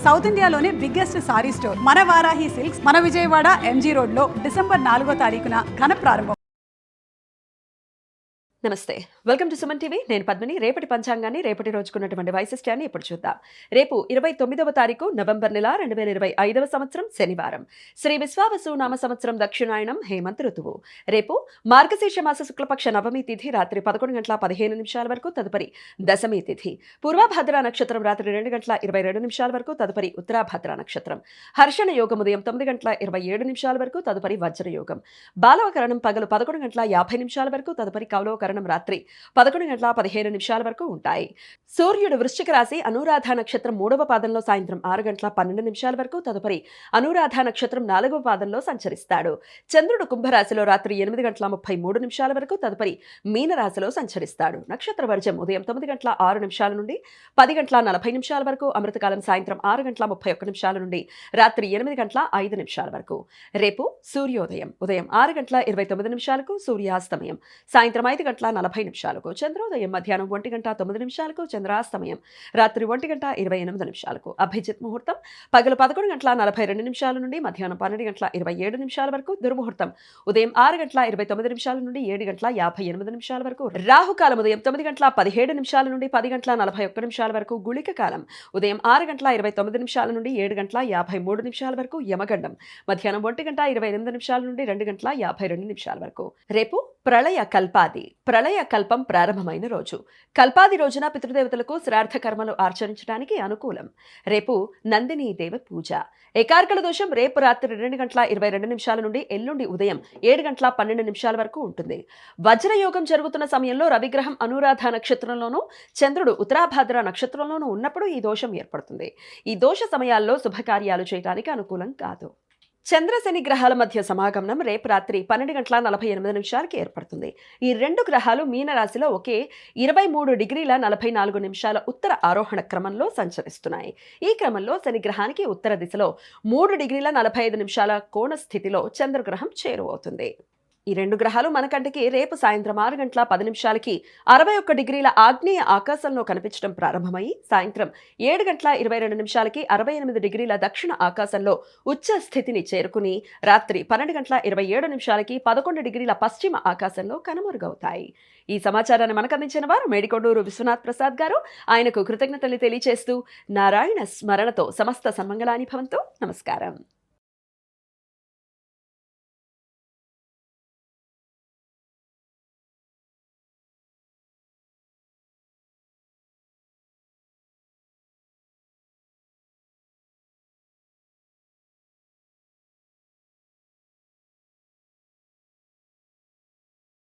South ఇండియాలోనే biggest sorry store మన Varahi silks మన విజయవాడ ఎంజీ రోడ్ లో డిసెంబర్ 4వ తారీఖున ఘన ప్రారంభం. నమస్తే, వెల్కమ్ టు సుమన్ టీవీ. నేను పద్మిని. రేపటి పంచాంగాన్ని, రేపటి రోజుకున్నటువంటి వైశిష్ట్యాన్ని ఇప్పుడు చూద్దాం. రేపు 29వ తారీఖు నవంబర్ నెల 2025వ సంవత్సరం శనివారం. శ్రీ విశ్వావసు నామ సంవత్సరం దక్షిణాయనం హేమంత్ ఋతువు. రేపు మార్గశీర్ష మాస శుక్లపక్ష నవమి తిథి రాత్రి 11:15 వరకు, తదుపరి దశమి తిథి. పూర్వభద్ర నక్షత్రం రాత్రి 2:22 వరకు, తదుపరి ఉత్తరాభద్ర నక్షత్రం. హర్షణ యోగం ఉదయం 9:27 వరకు, తదుపరి వజ్రయోగం. బాలవకరణం పగలు 11:50 వరకు, తదుపరి కౌలవకరణం రాత్రి 11:15 వరకు ఉంటాయి. సూర్యుడు వృశ్చిక రాశి అనురాధ నక్షత్రం 3వ పాదంలో సాయంత్రం 6:12 వరకు, తదుపరి అనురాధ నక్షత్రం 4వ పాదంలో సంచరిస్తాడు. చంద్రుడు కుంభరాశిలో రాత్రి 8:33 వరకు, తదుపరి మీనరాశిలో సంచరిస్తాడు. నక్షత్ర వర్జం ఉదయం 9:06 నుండి 10:40 వరకు, అమృతకాలం సాయంత్రం 6:31 నుండి రాత్రి 8:05 వరకు. రేపు సూర్యోదయం ఉదయం 6:29 సూర్యాస్తమయం సాయంత్రం 5:40 చంద్రోదయం మధ్యాహ్నం 1:09 చంద్రాస్తమయం రాత్రి 1:28 అభిజిత్ ముహూర్తం పగలు 11:42 నుండి మధ్యాహ్నం 12:27 వరకు, దుర్ముహూర్తం ఉదయం 6:29 నుండి 7:58 వరకు, రాహుకాలం ఉదయం 9:17 నుండి 10:41 వరకు, గుళిక కాలం ఉదయం 6:29 నుండి 7:53 వరకు, యమగండం మధ్యాహ్నం 1:28 నుండి 2:52 వరకు. రేపు ప్రళయ కల్పాది. ప్రళయ కల్పం ప్రారంభమైన రోజు. కల్పాది రోజున పితృదేవతలకు శ్రార్థ కర్మలు ఆచరించడానికి అనుకూలం. రేపు నందిని దేవ పూజ. ఏకార్కల దోషం రేపు రాత్రి 2:22 నుండి ఎల్లుండి ఉదయం 7:12 వరకు ఉంటుంది. వజ్రయోగం జరుగుతున్న సమయంలో రవిగ్రహం అనురాధ నక్షత్రంలోనూ చంద్రుడు ఉత్తరాభాద్ర నక్షత్రంలోనూ ఉన్నప్పుడు ఈ దోషం ఏర్పడుతుంది. ఈ దోష సమయాల్లో శుభకార్యాలు చేయడానికి అనుకూలం కాదు. చంద్రశని గ్రహాల మధ్య సమాగమనం రేపు రాత్రి 12:48 ఏర్పడుతుంది. ఈ రెండు గ్రహాలు మీనరాశిలో ఒకే 23:44 ఉత్తర ఆరోహణ క్రమంలో సంచరిస్తున్నాయి. ఈ క్రమంలో శని గ్రహానికి ఉత్తర దిశలో 3:45 కోణ స్థితిలో చంద్రగ్రహం చేరువవుతుంది. ఈ రెండు గ్రహాలు మన కంటికి రేపు సాయంత్రం 6:10 61 ఆగ్నేయ ఆకాశంలో కనిపించడం ప్రారంభమై, సాయంత్రం 7:22 68 దక్షిణ ఆకాశంలో ఉచ్చ స్థితిని చేరుకుని, రాత్రి 12:27 11 పశ్చిమ ఆకాశంలో కనుమరుగవుతాయి. ఈ సమాచారాన్ని మనకు అందించిన వారు మేడికొండూరు విశ్వనాథ్ ప్రసాద్ గారు. ఆయనకు కృతజ్ఞతలు తెలియజేస్తూ నారాయణ స్మరణతో సమస్త సన్మంగళాని భవంతు. నమస్కారం.